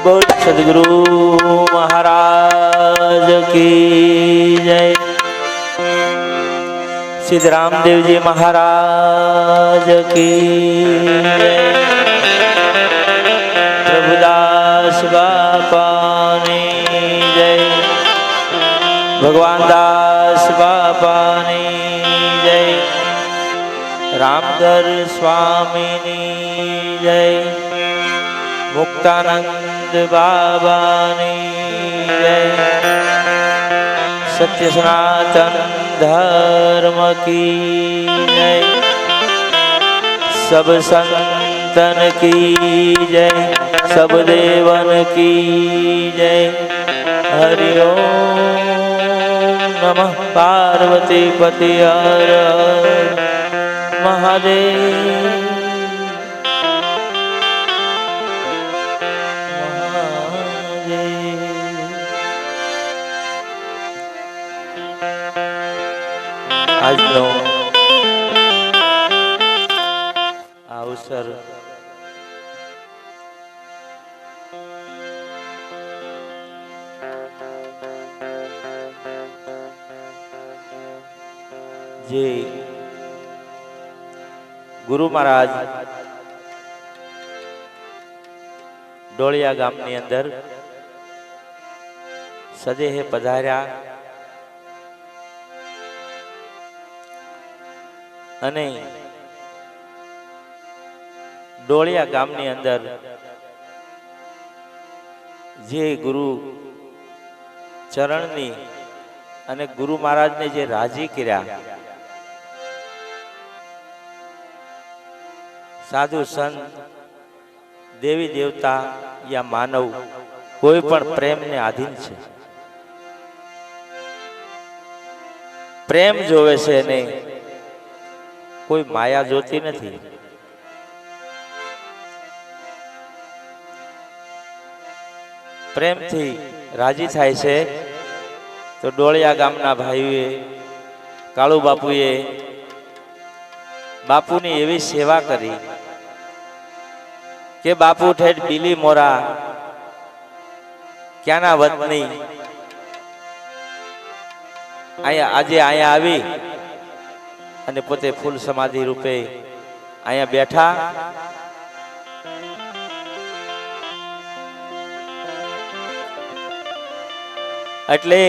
बोल सदगुरु महाराज की जय। सिद्ध रामदेव जी महाराज की जय। प्रभुदास बापानी जय। भगवान दास बापानी जय। रामधर स्वामीनी जय। मुक्तानंद बाबानी जय। सत्य सनातन धर्म की जय। सब संतन की जय। सब देवन की जय। हरि ओम नमः पार्वती पति हर हर महादेव। આજનો અવસર જે ગુરુ મહારાજ ડોળિયા ગામની અંદર સદેહે પધાર્યા અને ડોળિયા ગામની અંદર જે ગુરુ ચરણની અને ગુરુ મહારાજને જે રાજી કર્યા, સાધુ સંત દેવી દેવતા યા માનવ કોઈ પણ પ્રેમને આધીન છે. પ્રેમ જોવે છે ને કોઈ માયા જોતી નથી. પ્રેમથી રાજી થાય છે તો ડોળિયા ગામના ભાઈઓએ, કાળુ બાપુએ બાપુની એવી સેવા કરી કે બાપુ ઠેઠ બીલી મોરા ક્યાંના વતની આજે અહીંયા આવી અને પોતે ફૂલ સમાધિ રૂપે અહીંયા બેઠા. એટલે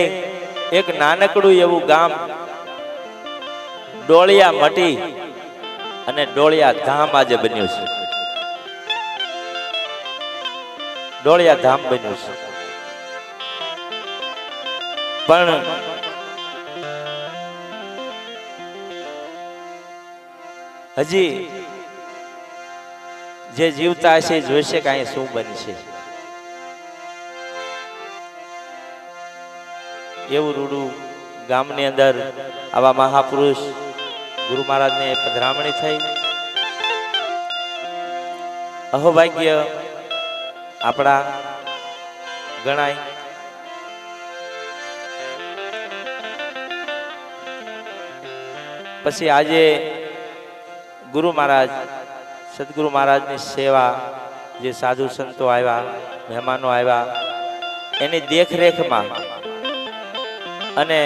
એક નાનકડું એવું ગામ ડોળિયા મટી અને ડોળિયા ધામ આજે બન્યું છે. ડોળિયા ધામ બન્યું છે. પણ હજી જે જીવતા હશે જોઈશે કે અહીંયા શું બનશે. એવું રૂડું ગામની અંદર આવા મહાપુરુષ ગુરુ મહારાજને પધરામણી થઈ. અહોભાગ્ય આપણા ગણાય. પછી આજે ગુરુ મહારાજ, સદગુરુ મહારાજની સેવા, જે સાધુ સંતો આવ્યા, મહેમાનો આવ્યા, એની દેખરેખમાં અને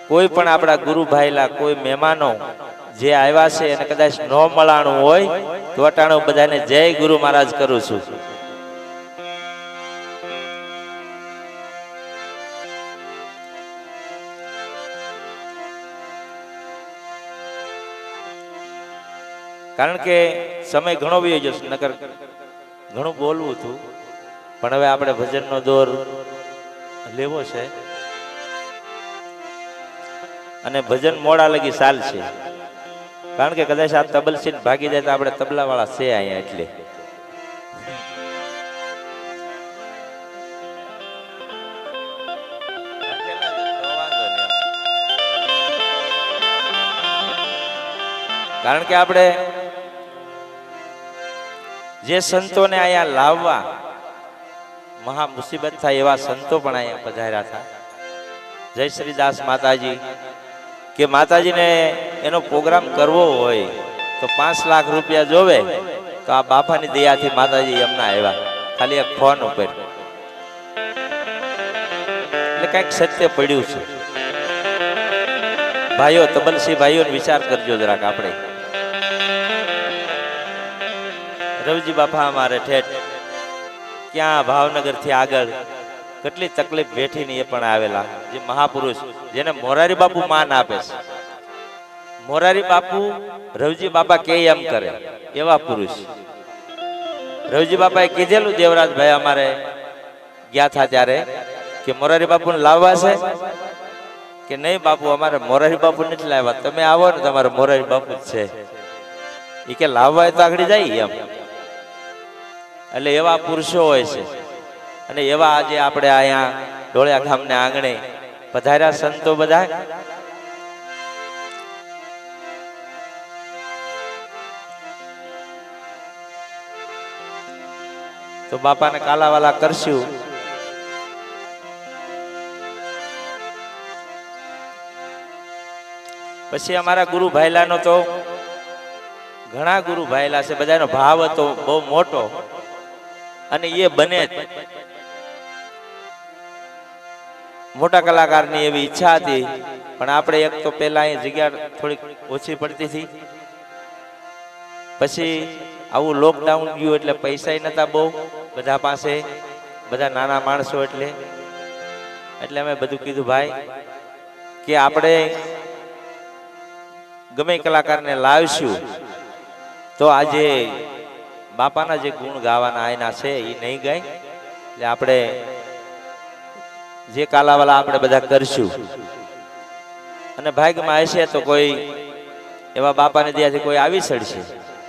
કોઈ પણ આપણા ગુરુ ભાઈલા કોઈ મહેમાનો જે આવ્યા છે એને કદાચ ન મળાણું હોય તો અટાણું બધાને જય ગુરુ મહારાજ કરું છું. કારણ કે સમય ઘણો વયો જશે, નકર ઘણું બોલવું હતું, પણ હવે આપણે ભજનનો દોર લેવો છે અને ભજન મોડા લગી ચાલશે. કારણ કે કદાચ આ તબલસી ભાગી જાય તો આપણે તબલા વાળા છે અહીંયા. એટલે કારણ કે આપણે જે સંતોને અહીંયા લાવવા મહા મુસીબત થાય એવા સંતો પણ અહીંયા પધાર્યા હતા. જય શ્રીદાસ માતાજી કે માતાજીને એનો પ્રોગ્રામ કરવો હોય તો 5 લાખ રૂપિયા જોવે તો આ બાપાની દયાથી માતાજી એમના આવ્યા. ખાલી એક ફોન ઉપર, એટલે કઈક સત્ય પડ્યું છે. ભાઈઓ, તબલસી ભાઈઓ, વિચાર કરજો જરાક. આપણે રવજી બાપા અમારે ઠેઠ ક્યાં ભાવનગર થી આગળ કેટલી તકલીફ વેઠીને એ પણ આવેલા, જે મહાપુરુષ જેને મોરારી બાપુ માન આપે છે. મોરારી બાપુ રવજી બાપા કે એમ કરે એવા પુરુષ. રવજી બાપાએ કીધેલું દેવરાજભાઈ અમારે ગયા થા ત્યારે કે મોરારી બાપુ ને લાવવા છે કે નહીં બાપુ, અમારે મોરારી બાપુ નથી લાવ્યા, તમે આવો ને તમારે મોરારી બાપુ જ છે. એ કે લાવવા તો આગળ જાય એમ. એટલે એવા પુરુષો હોય છે. અને એવા આજે આપણે અહીંયા ડોળિયા ગામને આંગણે પધાર્યા સંતો બધા. તો બાપાને કાલાવાલા કરશું. પછી અમારા ગુરુ ભાઈલાનો તો ઘણા ગુરુ ભાઈલા છે, બધાનો ભાવ હતો બહુ મોટો, અને એ બને જ મોટા કલાકારની એવી ઈચ્છા હતી. પણ આપણે એક તો પેલા અહીં જગ્યા થોડીક ઓછી પડતી હતી, પછી આવું લોકડાઉન ગયું એટલે પૈસા નતા બહુ બધા પાસે, બધા નાના માણસો, એટલે અમે બધું કીધું ભાઈ કે આપણે ગમે કલાકારને લાવશું તો આજે બાપાના જે ગુણ ગાવાના આયના છે એ નહીં ગાય. એટલે આપણે જે કાલાવાલા આપણે બધા કરશું, અને ભાગ્યમાં હશે તો કોઈ એવા બાપાને ત્યાંથી કોઈ આવી ચડશે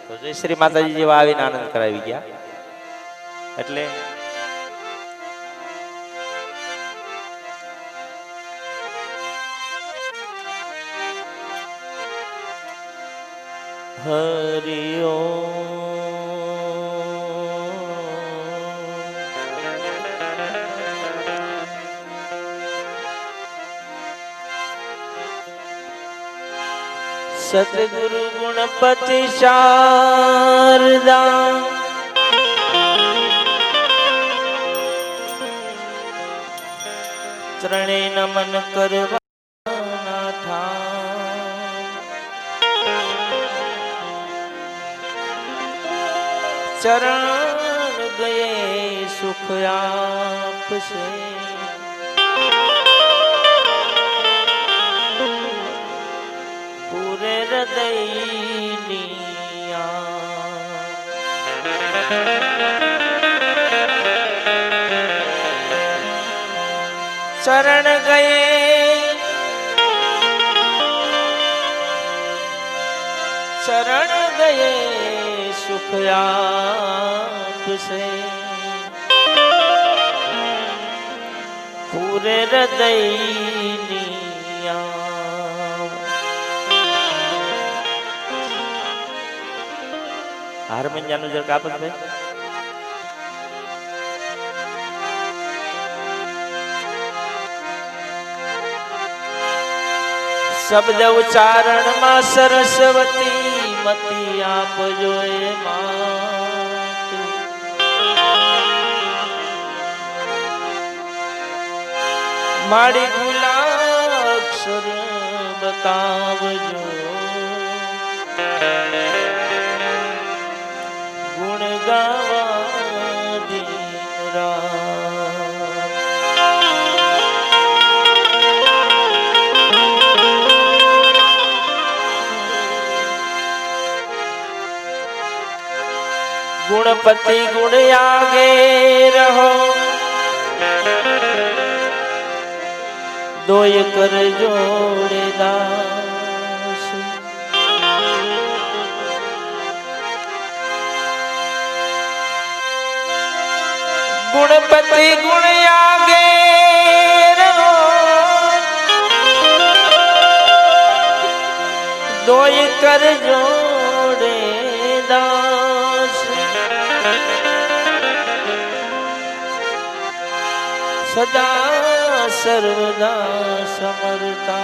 તો જય શ્રી માતાજી જેવા આવીને આનંદ કરાવી ગયા. એટલે હરિ સતગુરુ ગુણપતિ શારદા ચરણે નમન કરવાના ઠામ, ચરણ ગયે સુખ આપશે. પૂરે હૃદયની ચરણ ગયે ચરણ ગયે સુખ આપશે. પૂરે હૃદયની હારમોનિયાનું જરા કાપત ભાઈ. શબ્દ ઉચ્ચારણ માં સરસ્વતી મતી આપજો એ માત. મારી ગુલાક્ષર બતાવજો, ગુણ ગાવા गुणपति गुण आगे रहो, दोय कर जोड़े दास। गुणपति गुण आगे रहो, दोय कर जोड़े दास। सदा सर्वदा समर्था,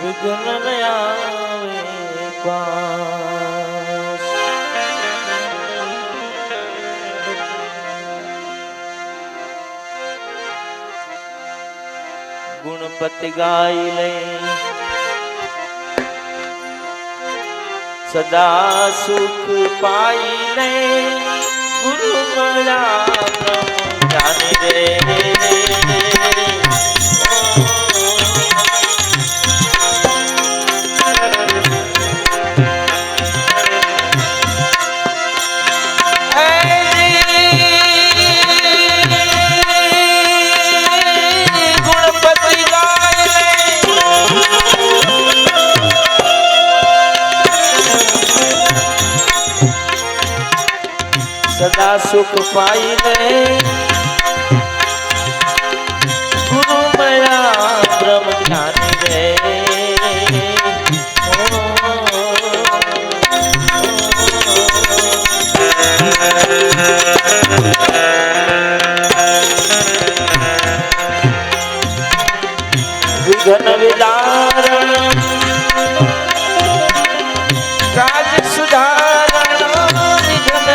विघ्न न आवे पास। गुणपति गाई ले सदा सुख पाई ले गुरु बड़ा ब्रह्म ज्ञानी रे सदा सुख पाई ले गुरु मया ब्रह्म ज्ञानी रे विघ्न विदारण काज सुधारण विघ्न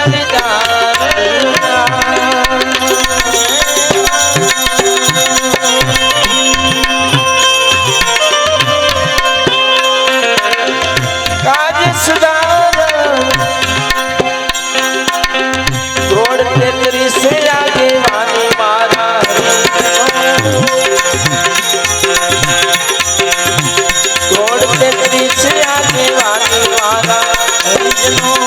काज सुधारण क्रोध तेरी से आगे वाणी मारा क्रोध तेरी से आगे वाणी मारा हरिजनों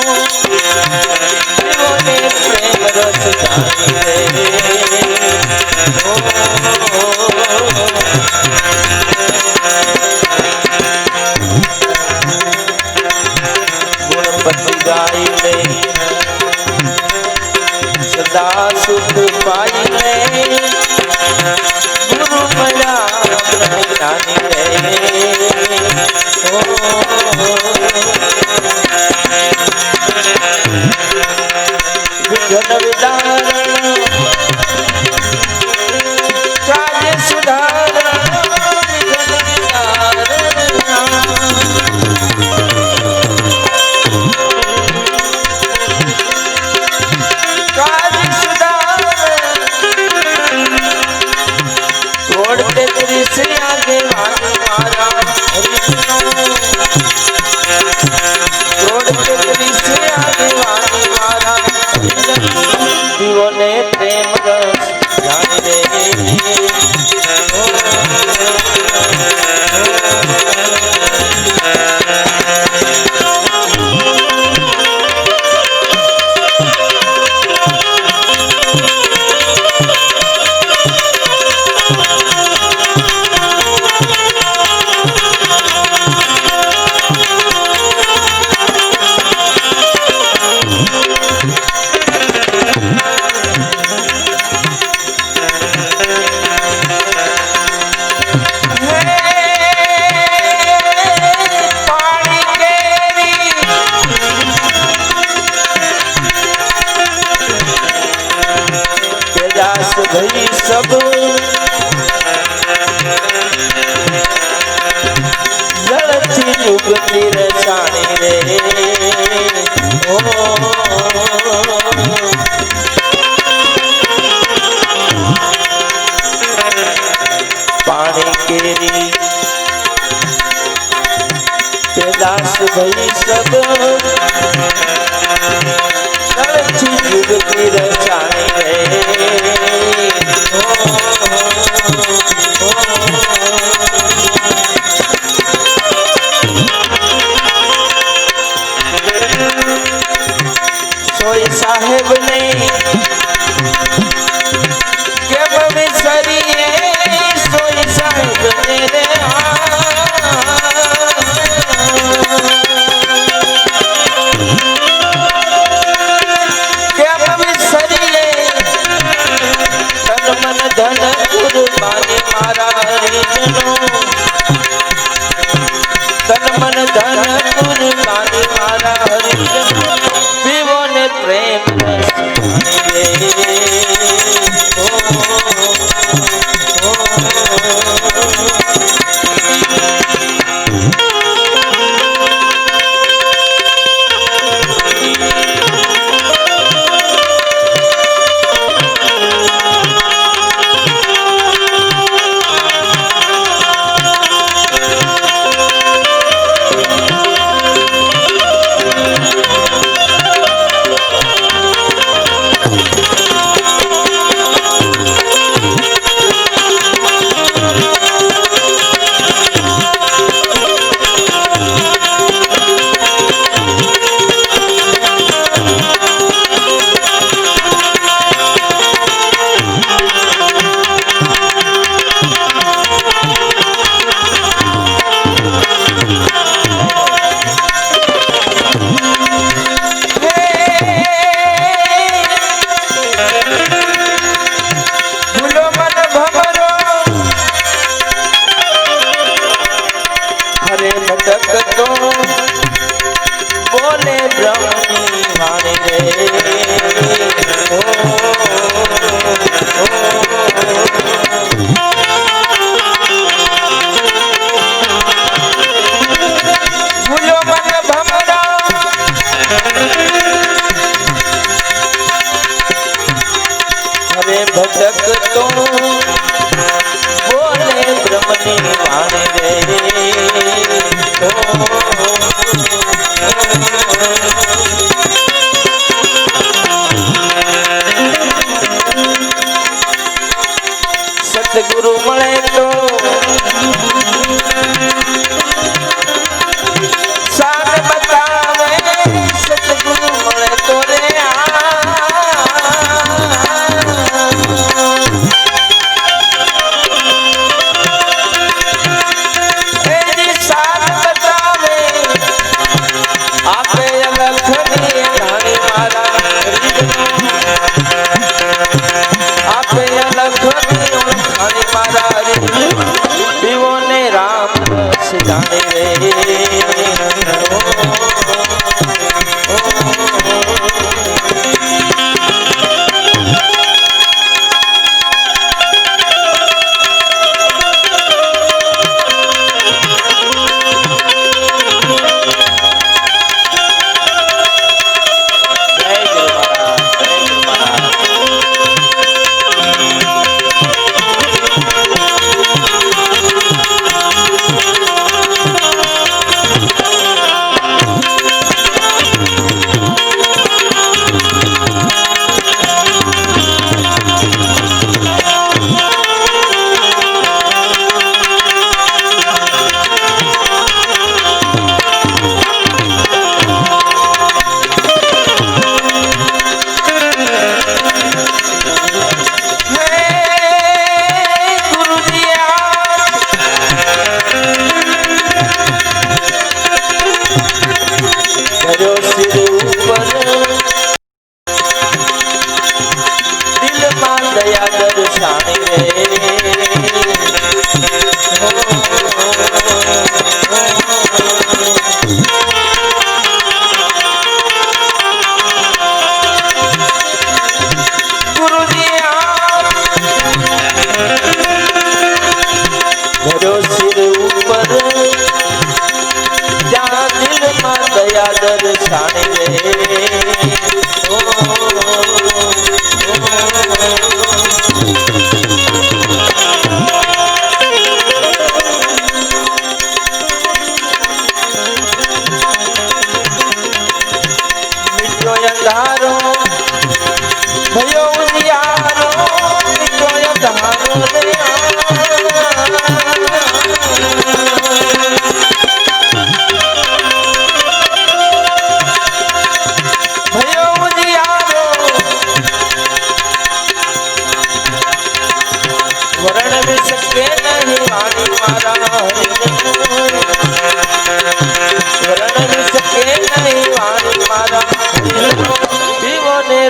बोले प्रेम रस जानी रे गुणपति गाई ले सदा सुख पाई ले गुरु मया ब्रह्म ज्ञानी रे विघ्न विदारण काज सुधारण विघ्न विदारण काज सुधारण क्रोध तेरी से आगे वाणी मारा क्रोध तेरी से आगे वाणी मारा ने प्रेम रस जान रे भई सब जलती जुगती रचानी रे ओ पानी केरी दास भई सब जलती जुगती रचानी रे सोई साहेब ने के विसरिए सोई साहेब ने रे के विसरिए तन मन धन कुर्बानी मारा हरिजनों तन मन धन कुर्बानी मारा हरिजनों विवो ने प्रेम रस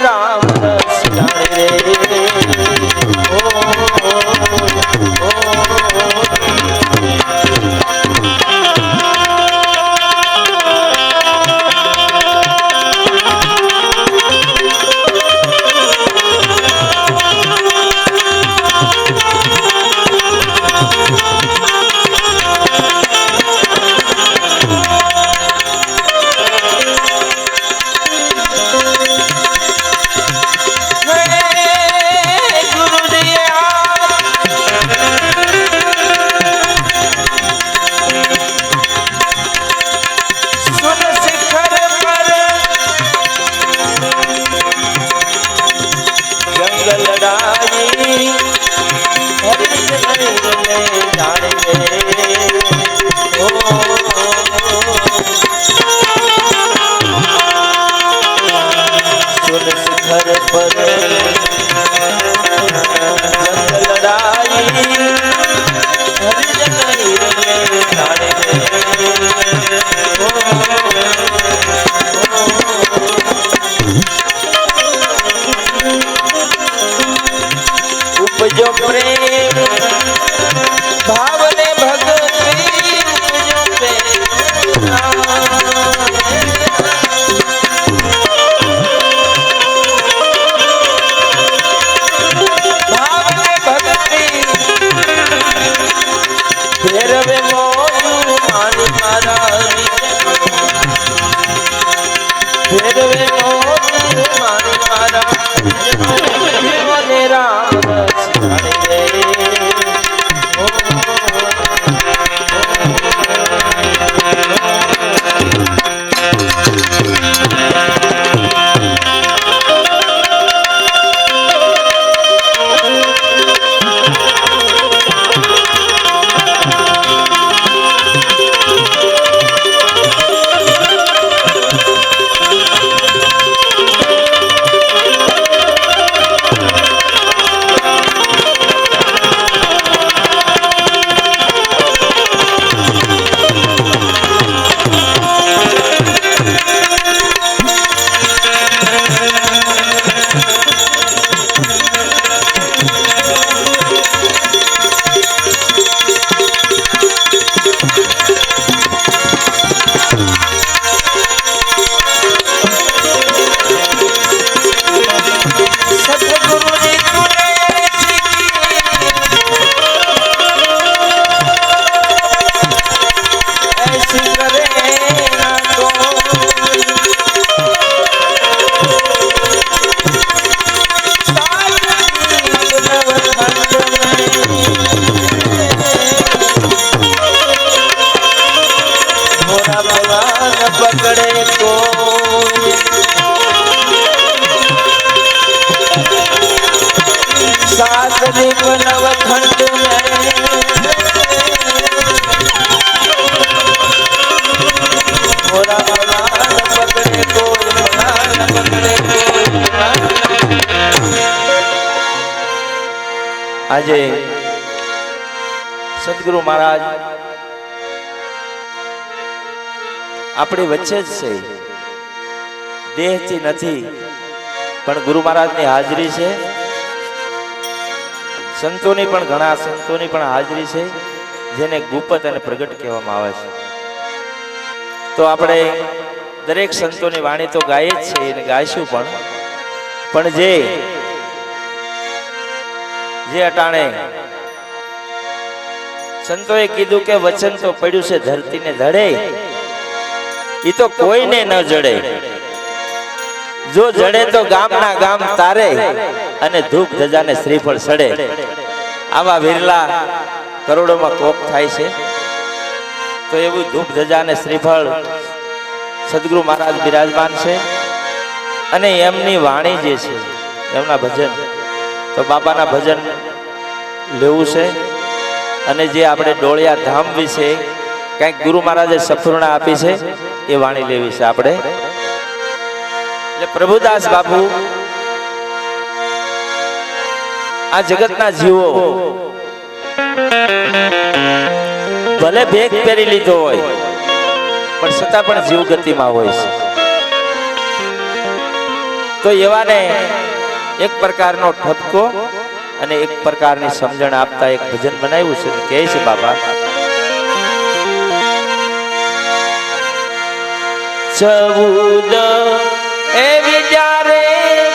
રામ રસ જાણે રે ઉપજો પ્રેમ ભાવને ભક્તિ ઉપજો પ્રેમ ભાવને ભક્તિ ભેરવે મોયું મારી મારા ભેરવે મોયું મારી મારા જીવને રામ રસ જાણે રે पकड़े को सात दीप नवखंड मोरा भगवान पकड़े को पकड़े को। आज सदगुरु महाराज આપણી વચ્ચે જ છે, દેહથી નથી, પણ ગુરુ મહારાજની હાજરી છે. સંતોની પણ ઘણા સંતોની પણ હાજરી છે, જેને ગુપ્ત અને પ્રગટ કહેવામાં આવે છે. તો આપણે દરેક સંતોની વાણી તો ગાય જ છે અને ગાઈશું પણ જે અટાણે સંતોએ કીધું કે વચન તો પડ્યું છે ધરતીને ધડે, ઈ તો કોઈને ન જડે. જો જડે તો ગામના ગામ તારે અને ધૂપ ધજાને શ્રીફળ સડે. આવા વિરલા કરોડોમાં કોક થાય છે. તો એવું ધૂપ ધજાને શ્રીફળ સદગુરુ મહારાજ બિરાજમાન છે. અને એમની વાણી જે છે, એમના ભજન, તો બાપાના ભજન લેવું છે. અને જે આપણે ડોળિયા ધામ વિશે કંઈક ગુરુ મહારાજે સફરણા આપી છે, એ વાણી લેવી છે આપણે. એટલે પ્રભુદાસ બાપુ આ જગતના જીવો ભલે ભેગ પહેરી લીધો હોય, પણ છતાં પણ જીવ ગતિમાં હોય છે. તો તો એવાને એક પ્રકારનો ઠપકો અને એક પ્રકારની સમજણ આપતા એક ભજન બનાવ્યું છે. કહે છે બાબા, ચૌદ એ વિચારે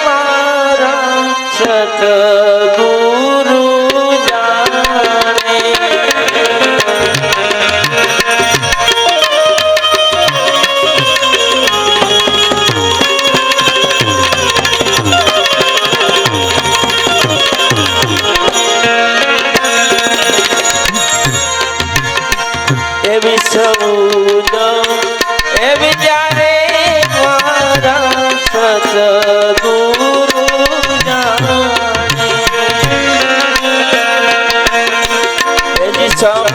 મારા સતગુરુ જાણે, એવી સૌદ એવી જાણે મારા સતગુરુ જાણે, એની સમ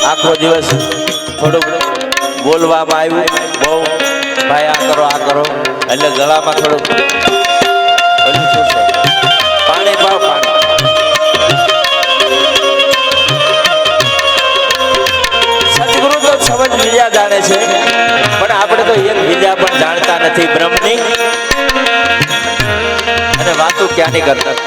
આખો દિવસ થોડુંક બોલવામાં આવ્યું બહુ, ભાઈ આ કરો એટલે ગળામાં થોડુંક ઓલું શું છે, પાણી પાવ પાણી. સદગુરુ તો સમજ વિદ્યા જાણે છે, પણ આપણે તો એક વિદ્યા પણ જાણતા નથી બ્રહ્મની, અને વાતો ક્યાંની કરતા.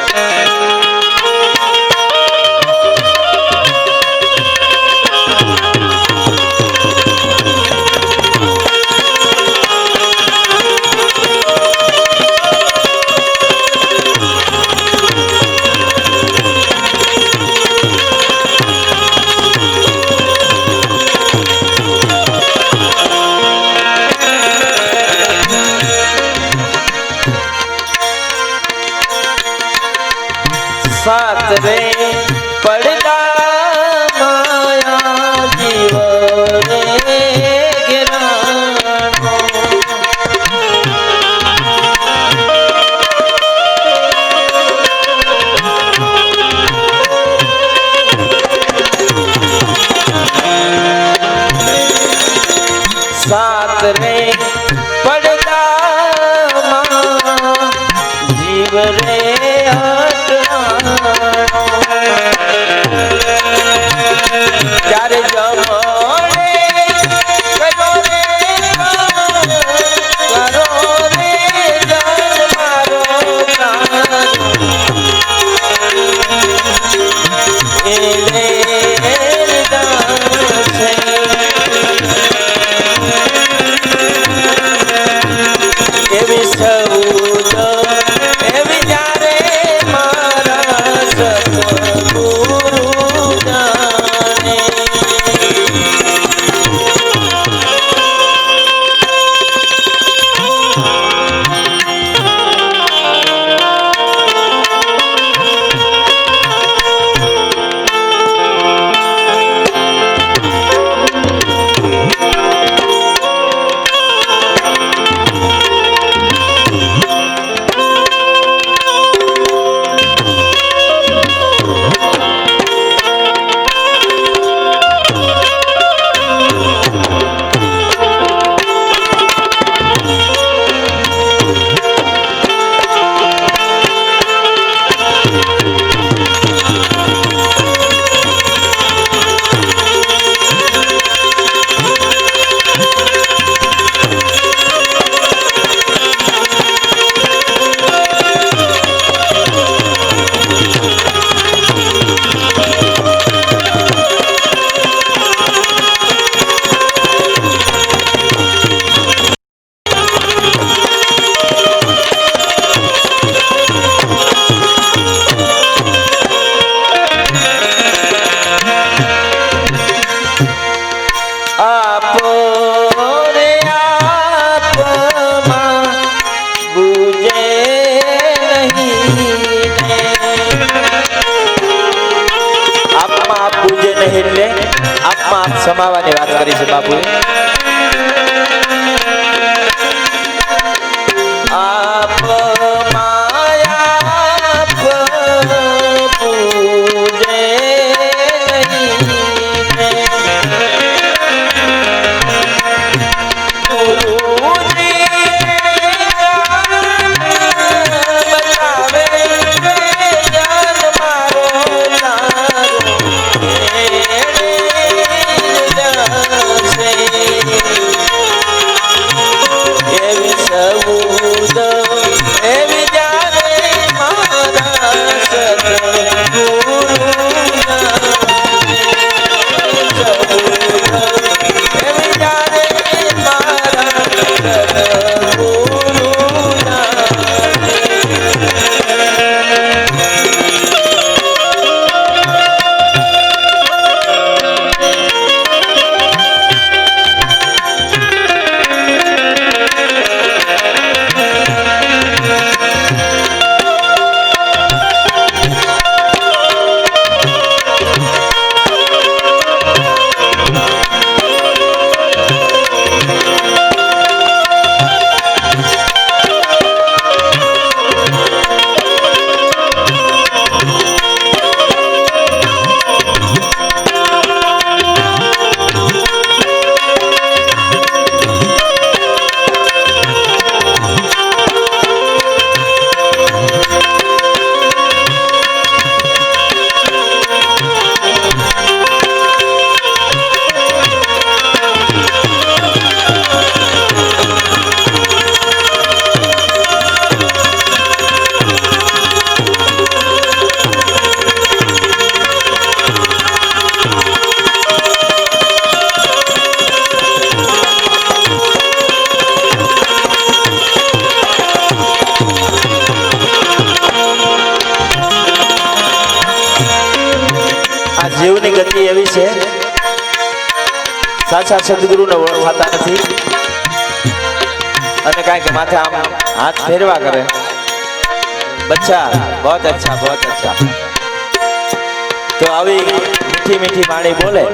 सात रे पड़दा माया जीव रे गिरानो, सात रे पड़दा माया जीव रे ત્યારે જમણે કરો રે જન મારો એવી સૌદ એવી જ્યારે મારા સતગુરુ જાણે. એટલે આપમાં આપ સમાવાની વાત કરી છે બાપુએ. આપ માયા એવી છે સાચા સદગુરુને ઓળખાતા નથી અને કાંઈક માથે આમ હાથ ફેરવા કરે બચ્ચા बहुत अच्छा તો આવી મીઠી મીઠી વાણી બોલે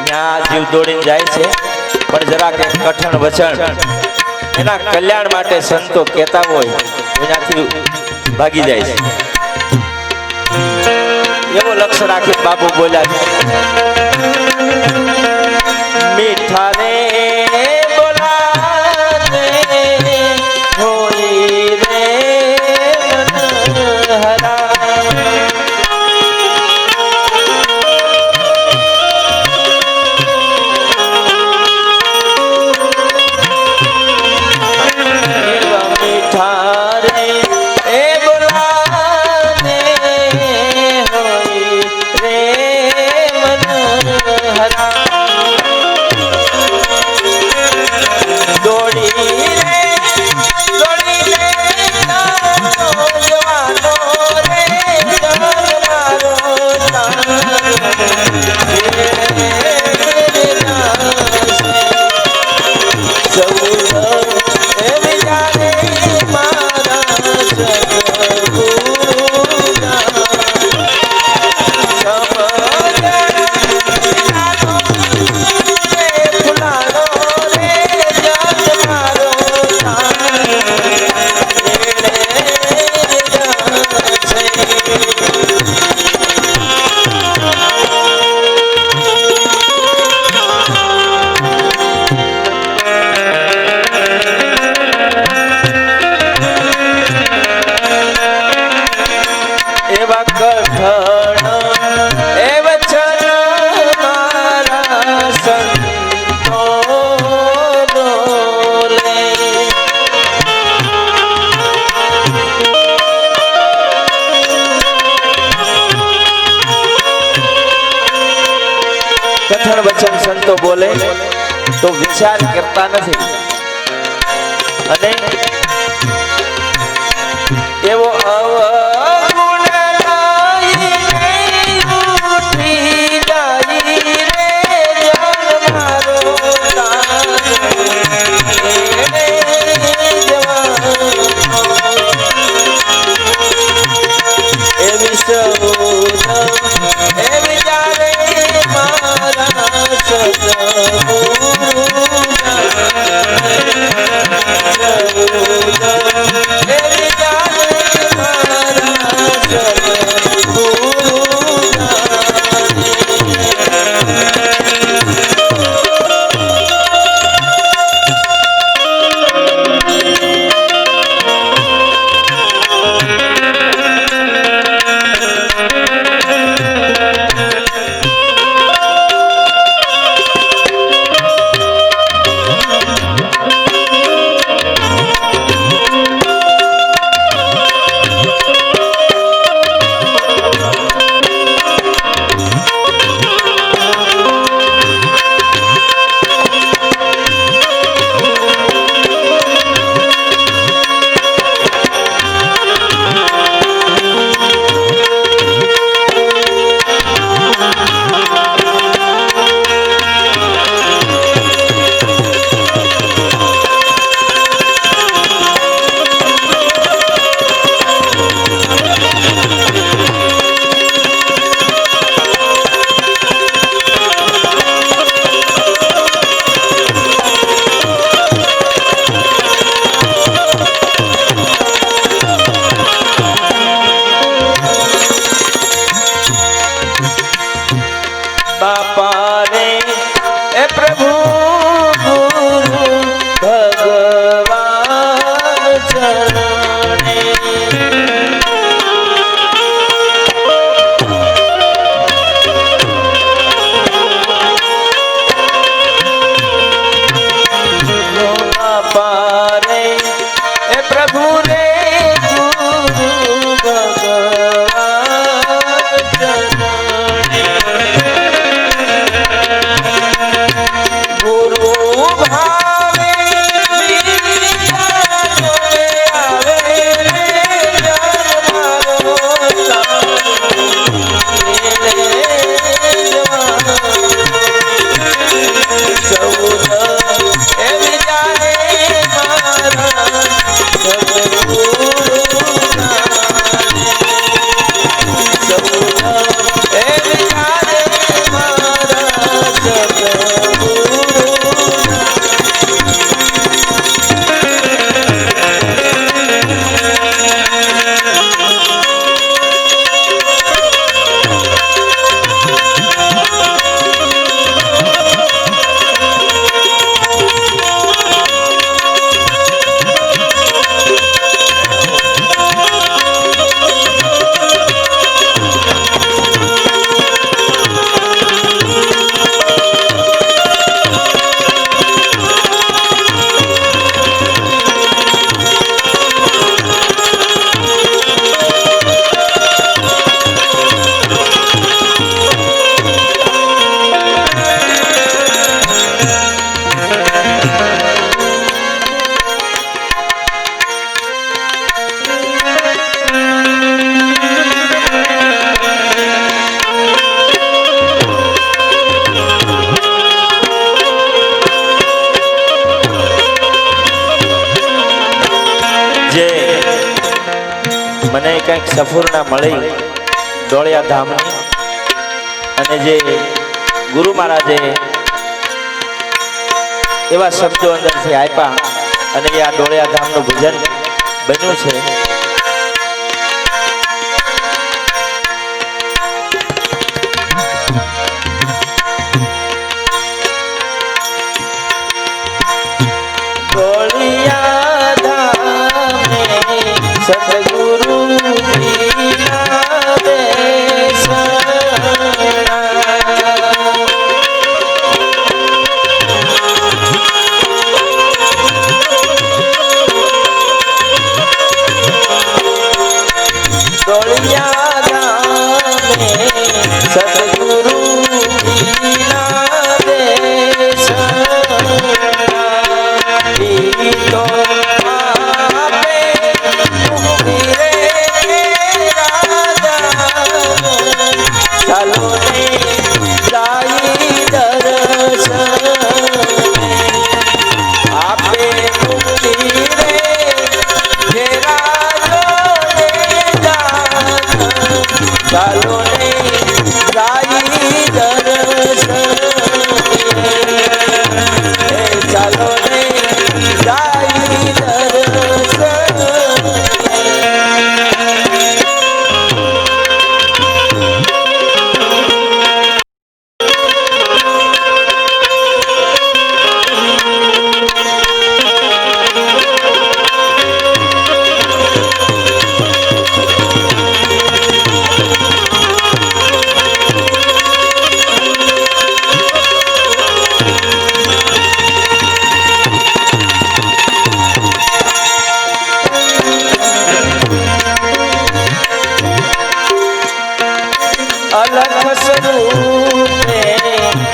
ત્યાં જીવ દોડીને જાય છે પણ જરાક કઠણ વચન એના કલ્યાણ માટે સંતો કહેતા હોય એનાથી ભાગી જાય છે એવો લક્ષ્ય રાખી બાપુ બોલ્યા મીઠા રે બોલાને હોઈ રે મનહરા કઠણ વચન સંતો બોલે તો વિચાર કરતા નથી અને એવો અવગુણ લાઈ ઉઠી જાય રે જન મારો એવી સૌ એવી જાણે સદગુરુ કંઈક સફૂરના મળી ડોળિયા ધામની અને જે ગુરુ મહારાજે એવા શબ્દો અંદરથી આપ્યા અને એ આ ડોળિયા ધામનું ભજન બન્યું છે.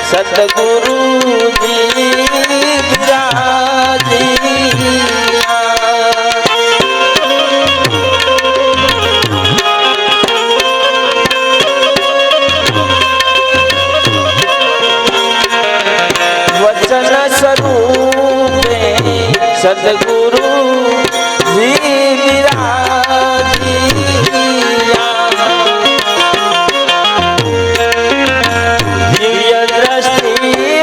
સતગુરુજી વચન સ્વરૂપે સતગુરુજી વિરાજી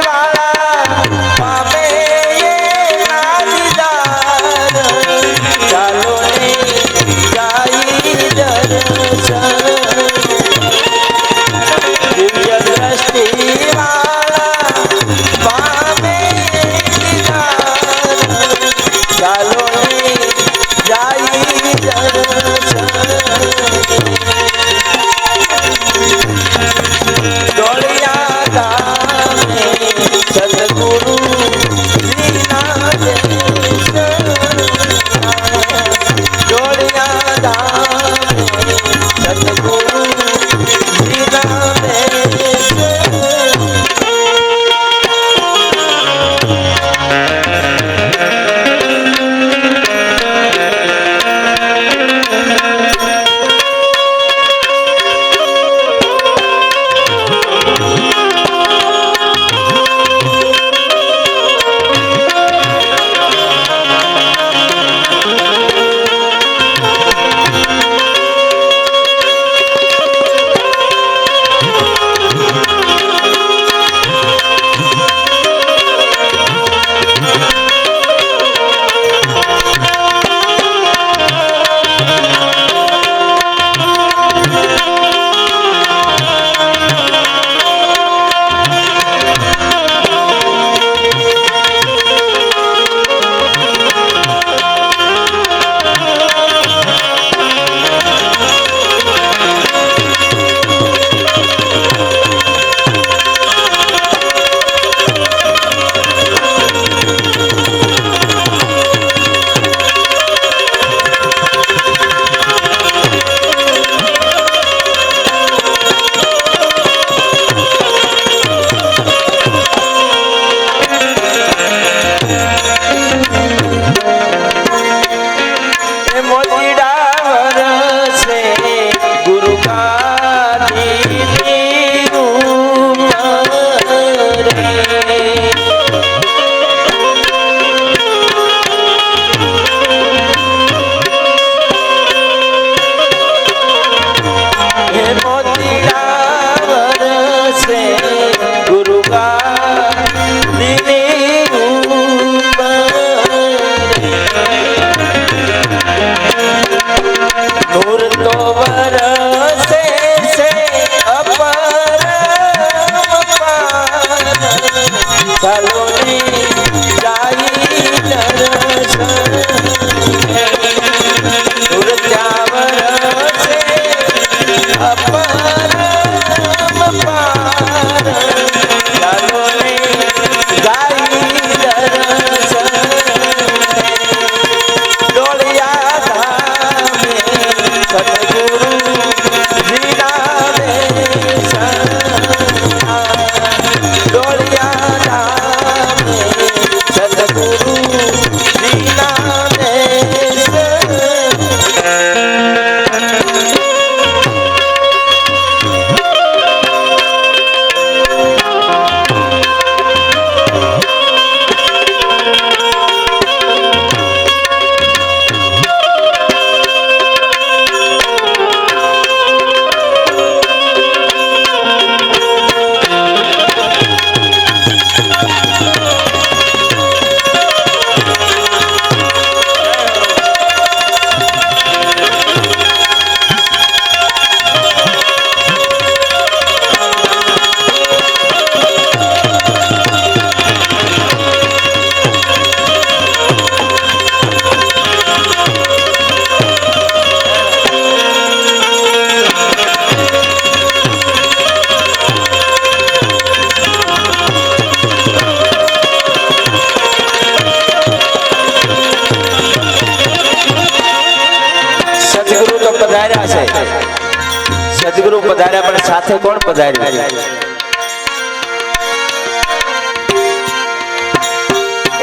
સદગુરુ પધાર્યા પણ સાથે કોણ પધાર્યું?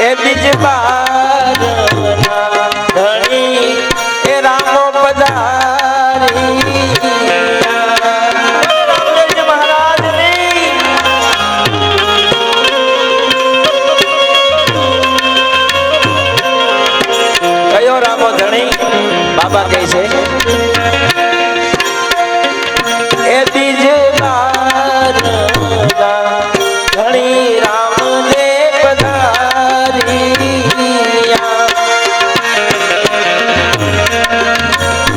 એ બીજ બાર ધણી એ રામો પધારી રામદેવજી મહારાજની કયો રામો ધણી? બાબા કહે છે એ બીજ બાર ધણી રામદેવ પધારિયા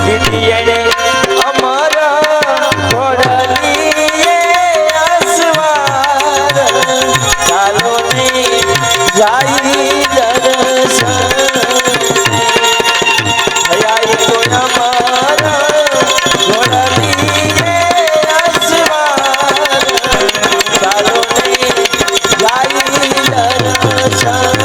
દીદીએ અમારા ઘોડલીએ આસવાર ચાલો ને જાય દર્શન હયાઈ તો અમારા ઘોડલીએ આસવાર ચાલો ને જાય દર્શન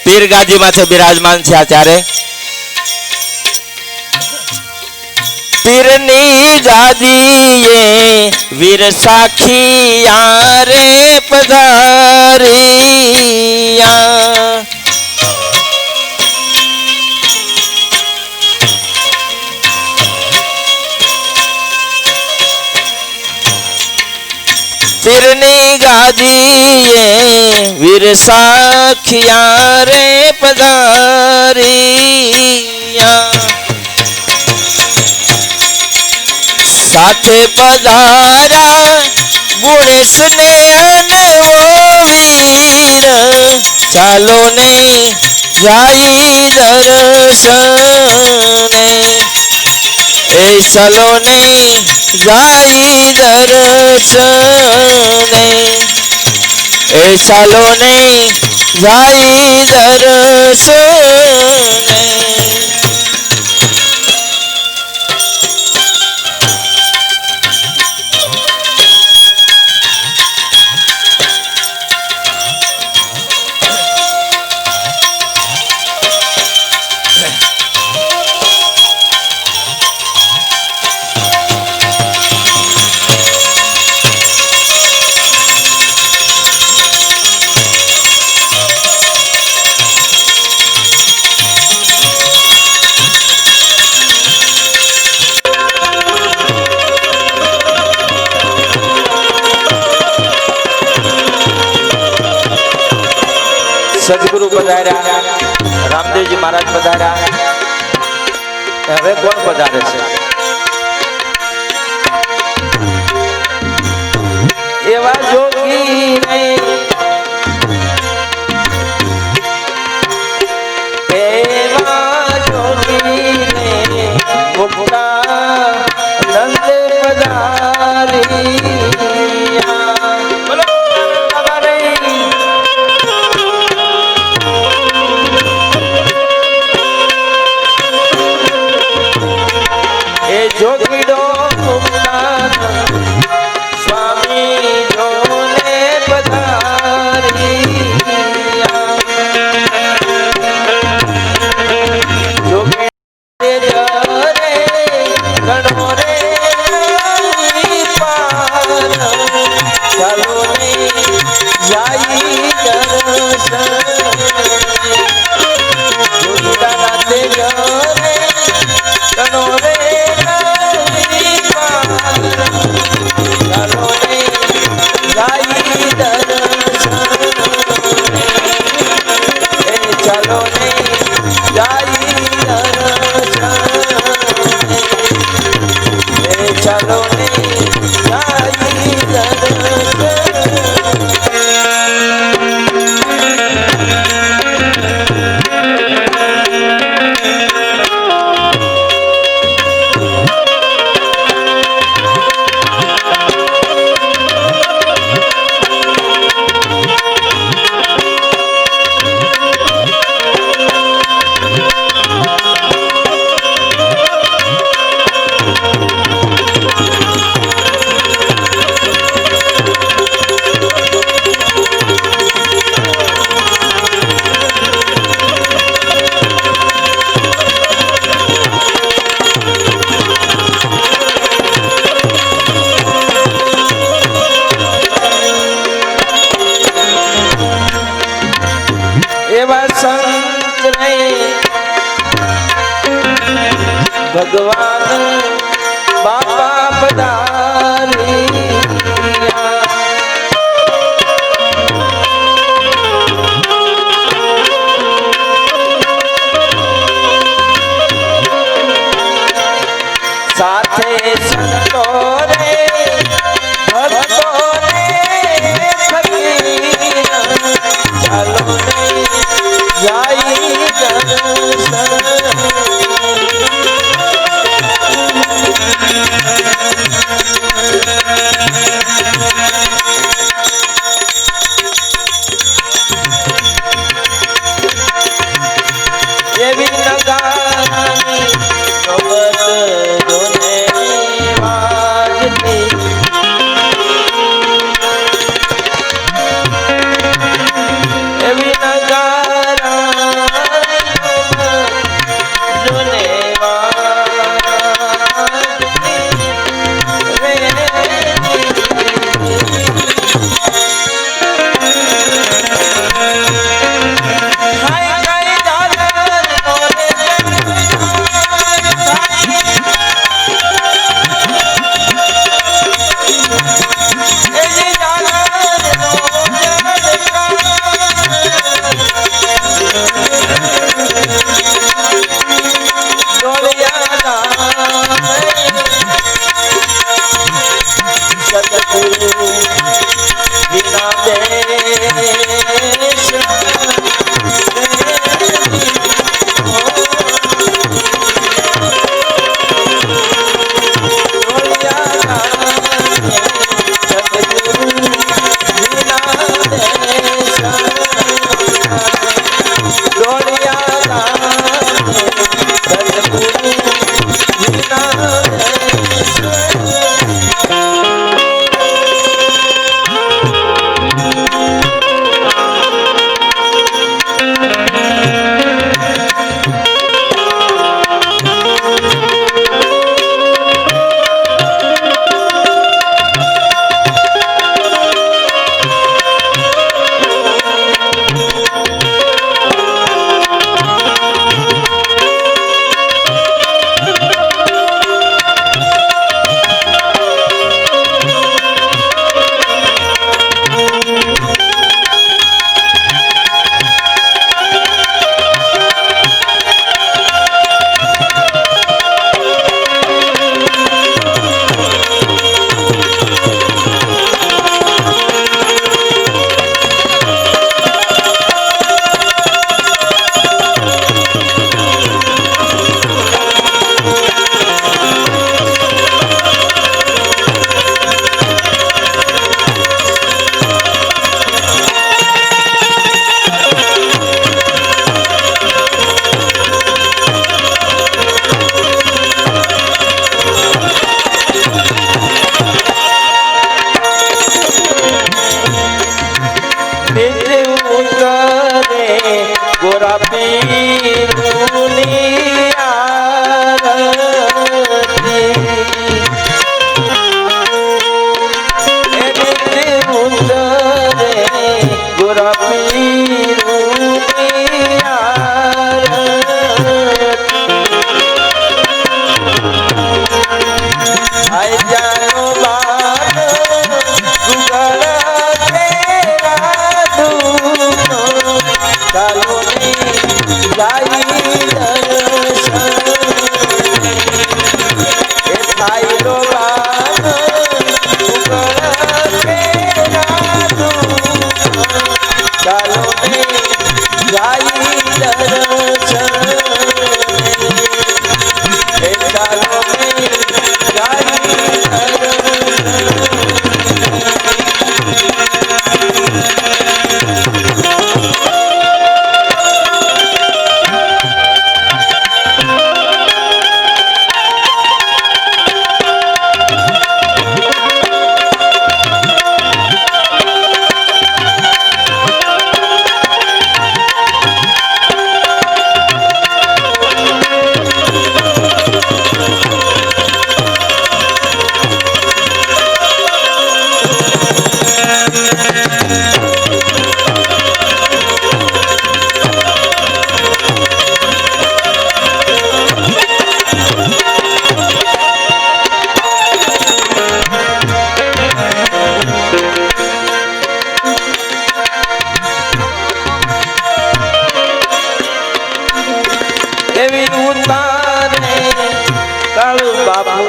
પીર ગાદી માથે બિરાજમાન છે આચાર્ય પીરની ગાદીએ વીર સાખિયા રે પધારિયા પીરની ગાદીએ વીર સાખિયા રે પધારિયા સાથે પધાર્યા ગુણેશ ને અનવો વીર ચાલો ને જાય દર્શને એ ચાલો ને જાય દર્શને એ ચાલો ને જાય દર્શને સદગુરુ પધાર્યા રામદેવજી મહારાજ પધાર્યા હવે કોણ પધારે છે એવા જોગી ને એવા જોગી ને મુક્તા નંદ પધારિયા બોલો જોગીડો મુક્તાન સ્વામી જોને પધારી જોગી જરે ગણો રે પાર ચાલો ને જાઈ દર્શન ગણો રે ચાલો ને જાઈ દર્શન એ ચાલો ને જાઈ દર્શન એ ચાલો ને જાઈ દર્શન ભગવાન બાપા પધારી સાથે સંતો રે ભક્તો રે ફકીર ચાલો ને જાઈ દર્શન बाबू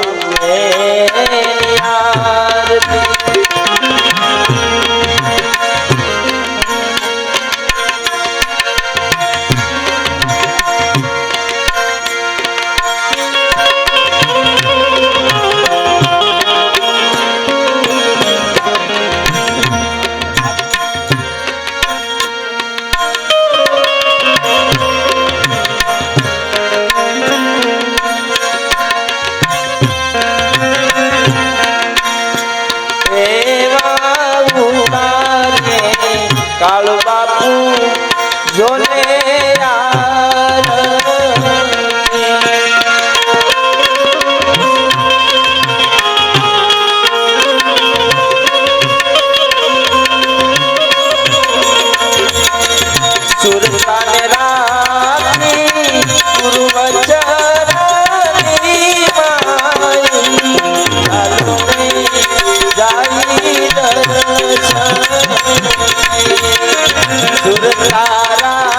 आरती कालू बापू जोले यार सुरतान रानी गुरु वचरानी माई कालू में जाई दर्शन सुरताराती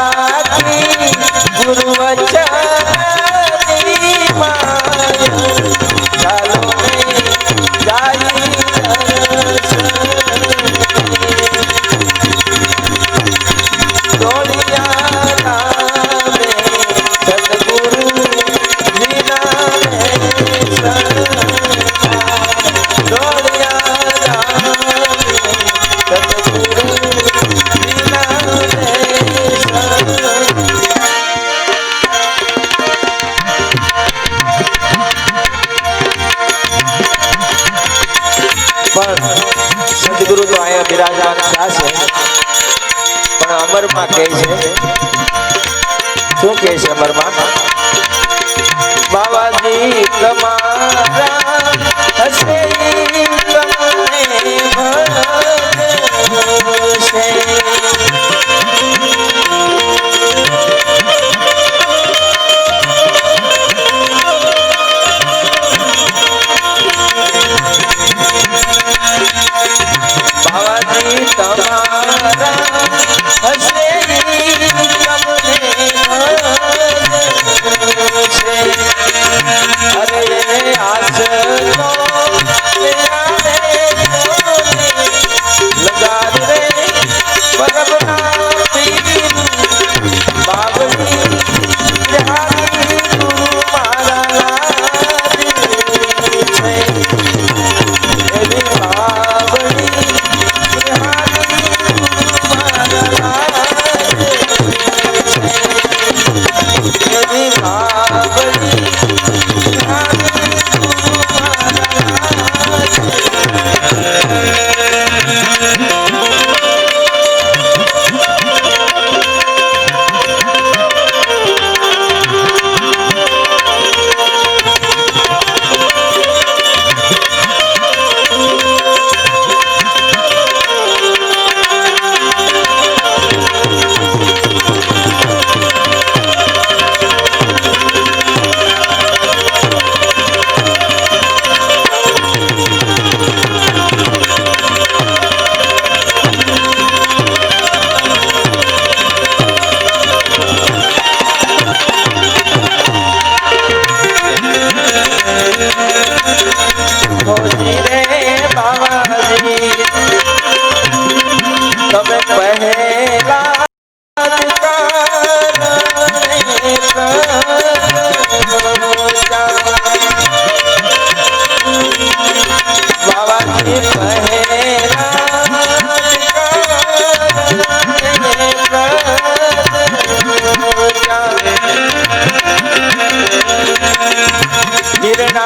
गुरु वचनी माया चालो में जाई दर्शन डोलिया नामे सतगुरु जी नामे डोलिया नामे सतगुरु सदगुरु तो आया विराजमान છે પણ અમરમાં કહે છે શું કહે છે અમરમાં બાવાજી તમારા હસે તમને ભજશે बाबाजी तुम्हारा हसे अरे आस लगा रे परबना बाबली गुरु गिरना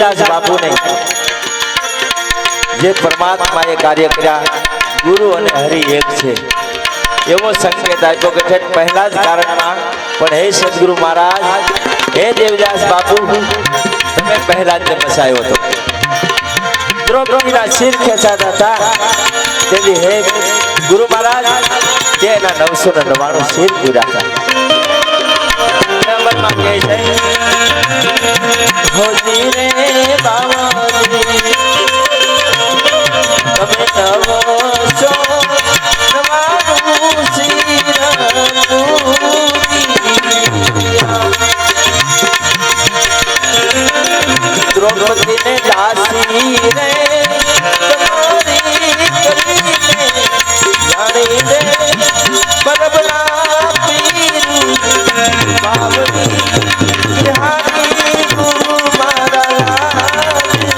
દેવદાસ બાપુને જે પરમાત્માએ કાર્ય કર્યા ગુરુ અને હરિ એક છે એવો સંકેત આપ્યો કે ઠેઠ પહેલા જ કારણમાં પણ હે સદગુરુ મહારાજ હે દેવદાસ બાપુ તમે પહેલા જ બસાયો હતો દ્રૌપદીના શિર ખેંચાતા હતા તેથી હે ગુરુ મહારાજ તેના 999 શિર પૂર્યા હતા નંબરમાં કહે છે હોજી રે બાવાજી તમે નવસો નવાનું શિર દ્રૌપદીને દાસી રે તમારી કરીને જાણીને બરબરા પીરું બાવની બિહારી ગુરુ મહારાજ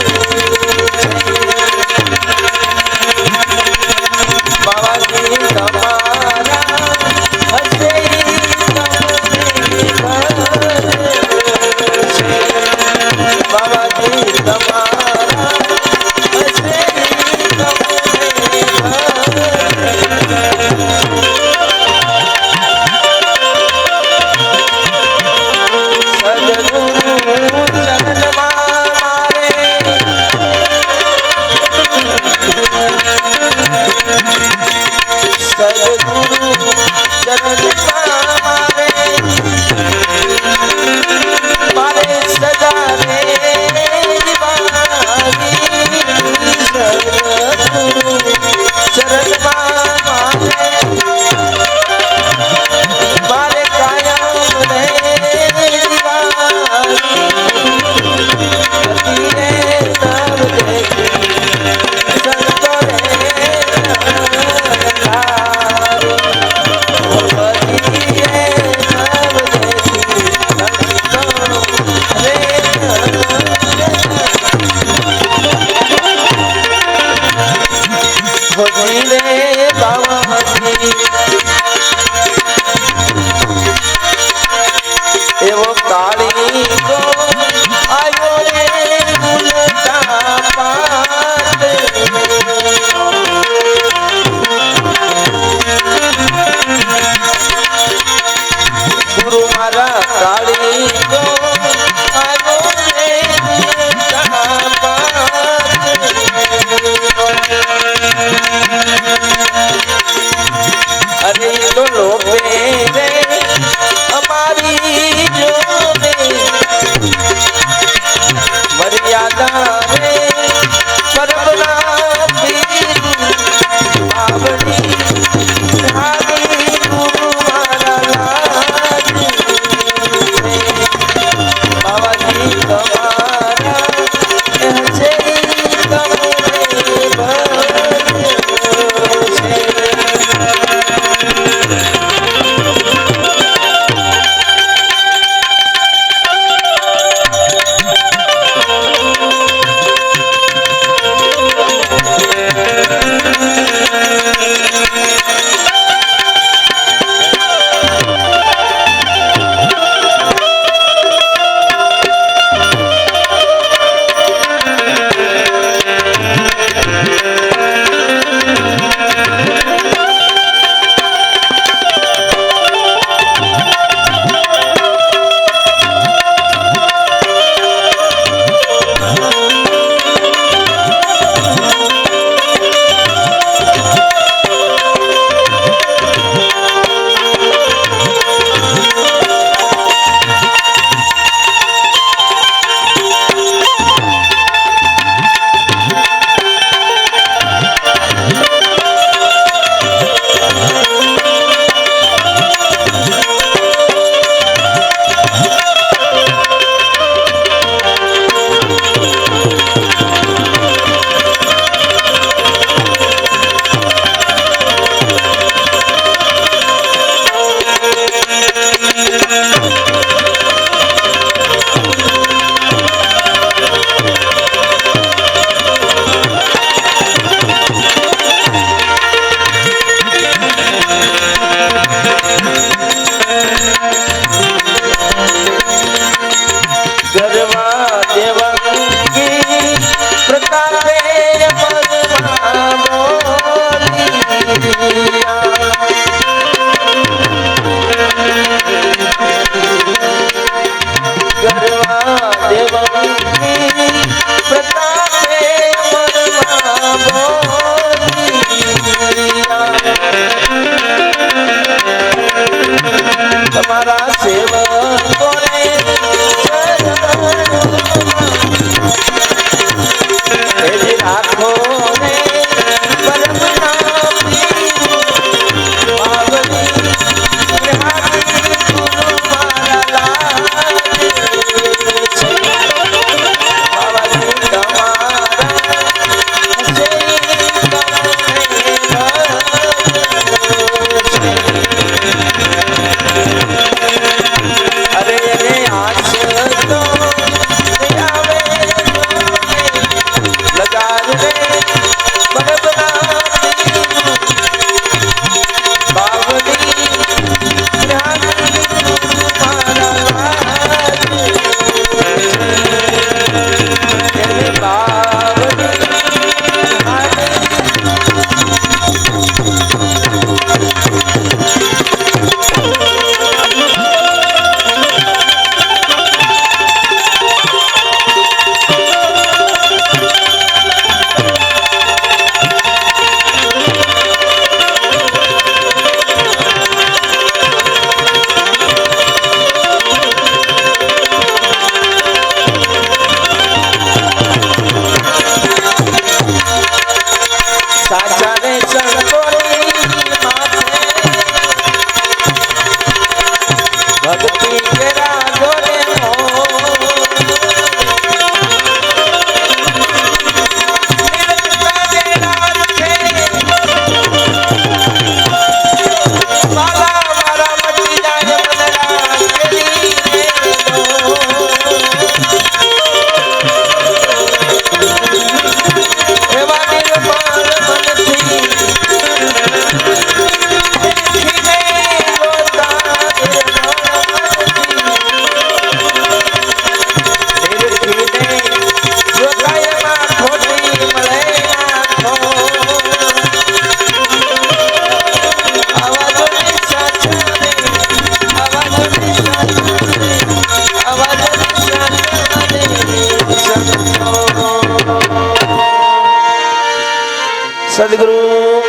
सदगुरु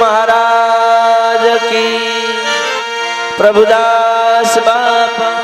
महाराज की, प्रभुदास बापा